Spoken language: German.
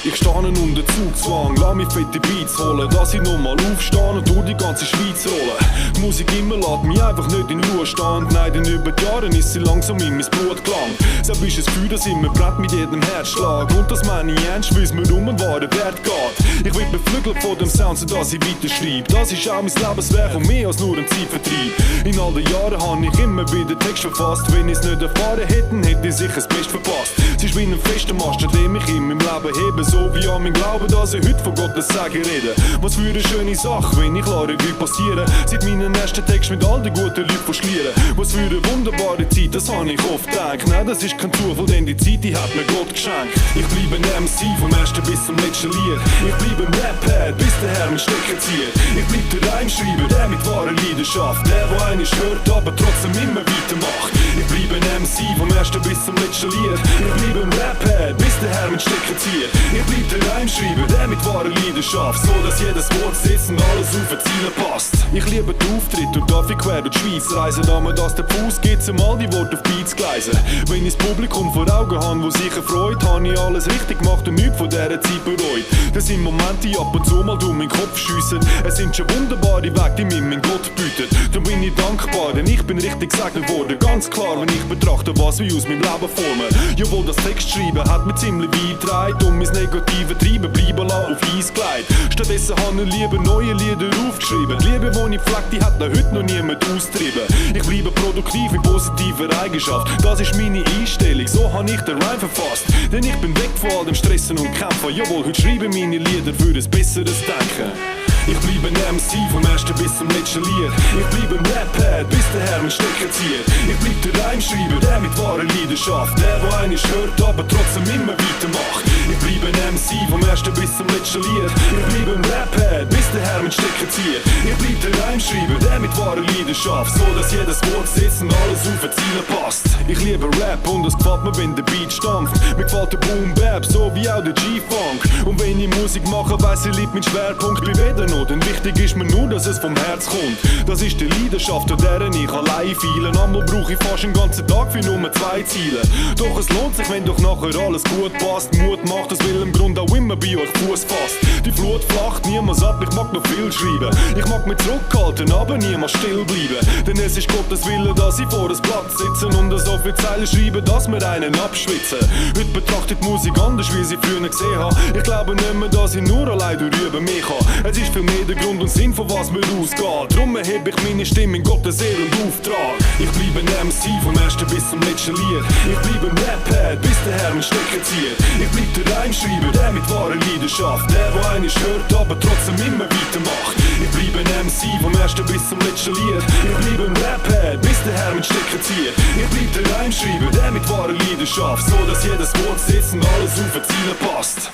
Ich stehe unter Zugzwang, lass mich fette Beats holen, dass ich nochmal aufstehe und durch die ganze Schweiz rollen. Die Musik immer lässt mich einfach nicht in Ruhe stehen. Nein, denn über die Jahre ist sie langsam in mein Blut gelangt. Selbst ist das Gefühl, dass immer brennt mit jedem Herzschlag. Und das meine ich ernst, weil es mir um einen wahren Wert geht. Ich will beflügelt von dem Sound, sodass ich weiterschreibe. Das ist auch mein Lebenswerk und mehr als nur ein Zeitvertrieb. In all den Jahren habe ich immer wieder Text verfasst. Wenn ich es nicht erfahren hätte, hätte ich sicher das Beste verpasst. Es ist wie ein fester Mast, an dem ich in meinem Leben hebe. So wie an mein Glauben, dass ich heute von Gottes Segen rede. Was für eine schöne Sache, wenn ich lasse Revue passieren. Seit meinen ersten Text mit all den guten Leuten verschlieren. Was für eine wunderbare Zeit, das habe ich oft gedacht. Nein, das ist kein Zufall, denn die Zeit, die hat mir Gott geschenkt. Ich bleibe ein MC vom ersten bis zum letzten Lied. Ich bleibe ein Rap-Head, bis der Herr mich stecken zieht. Ich bleib der Reimschreiber, der mit wahrer Leidenschaft. Der eines hört, aber trotzdem immer weitermacht. Ich bleibe ein MC vom ersten bis zum letzten Lied. Ich bleibe ein Rap-Head, bis der Herr mich stecken zieht. Ich bleib der Reimschreiber, der mit wahrer Leidenschaft. So dass jedes Wort sitzt und alles auf die Ziele passt. Ich liebe den Auftritt und darf ich quer durch die Schweiz reisen. Da mir das der Fuß geht, um all die Worte auf Beats gleisen. Wenn ich das Publikum vor Augen habe, wo sich erfreut, habe ich alles richtig gemacht und nichts von dieser Zeit bereut. Das sind Momente, die ab und zu mal durch meinen Kopf schiessen. Es sind schon wunderbare Wege, die mir mein Gott bietet. Darum bin ich dankbar, denn ich bin richtig gesegnet worden. Ganz klar, wenn ich betrachte, was wir aus meinem Leben formen. Jawohl, das Textschreiben hat mir ziemlich weit getragen und mein negative Treiben bleiben lassen auf Eis gelegt. Stattdessen habe ich lieber neue Lieder aufgeschrieben. Die Liebe, die ich pflege, die hat heute noch niemand austrieben. Ich bleibe produktiv in positiver Eigenschaft. Das ist meine Einstellung, so habe ich den Rhyme verfasst. Denn ich bin weg von all dem Stressen und Kämpfen. Jawohl, heute schreibe ich meine Lieder für ein besseres Denken. Ich bleibe ein MC vom ersten bis zum letzten Lied. Ich bleibe ein Rap-Head, bis der Herr mich stecken zieht. Ich bleib der Reimschreiber, der mit wahrer Leidenschaft. Der eines hört, aber trotzdem immer weitermacht. Ich bleibe ein MC vom ersten bis zum letzten Lied. Ich bleibe ein Rap-Head, bis der Herr mich stecken zieht. Ich bleib der Reimschreiber, der mit wahrer Leidenschaft. So dass jedes Wort sitzt und alles auf die Ziele passt. Ich liebe Rap und es gefällt mir, wenn der Beat stampft. Mir gefällt der Boom-Bap, so wie auch der G-Funk. Und wenn ich Musik mache, weiss ich, liegt mein Schwerpunkt bei weder noch. Denn wichtig ist mir nur, dass es vom Herz kommt. Das ist die Leidenschaft, an der ich allein feile. Einmal brauche ich fast einen ganzen Tag für nur 2 Ziele. Doch es lohnt sich, wenn doch nachher alles gut passt. Mut macht, das will im Grund auch immer bei euch Fuß fasst. Die Flut flacht niemals ab, ich mag noch viel schreiben. Ich mag mich zurückhalten, aber niemals still bleiben. Denn es ist Gottes Wille, dass ich vor das Blatt sitze und so viele Zeilen schreibe, dass wir einen abschwitzen. Heute betrachtet die Musik anders, wie sie früher gesehen habe. Ich glaube nicht mehr, dass ich nur allein durch mich habe. Es ist viel mehr der Grund und Sinn, von was mir ausgeht. Drum erhebe ich meine Stimme in Gottes Ehre und Auftrag. Ich bleibe ein MC vom ersten bis zum letzten Lied. Ich bleibe ein Rap-Head, bis der Herr mich stecken zieht. Ich bleib der Reimschreiber, der mit wahrer Leidenschaft. Der eines hört, aber trotzdem immer weitermacht. Ich bleibe ein MC vom ersten bis zum letzten Lied. Ich bleibe ein Rap-Head, bis der Herr mich stecken zieht. Ich bleib der Reimschreiber, der mit wahrer Leidenschaft. So dass jedes Wort sitzt und alles auf die Ziele passt.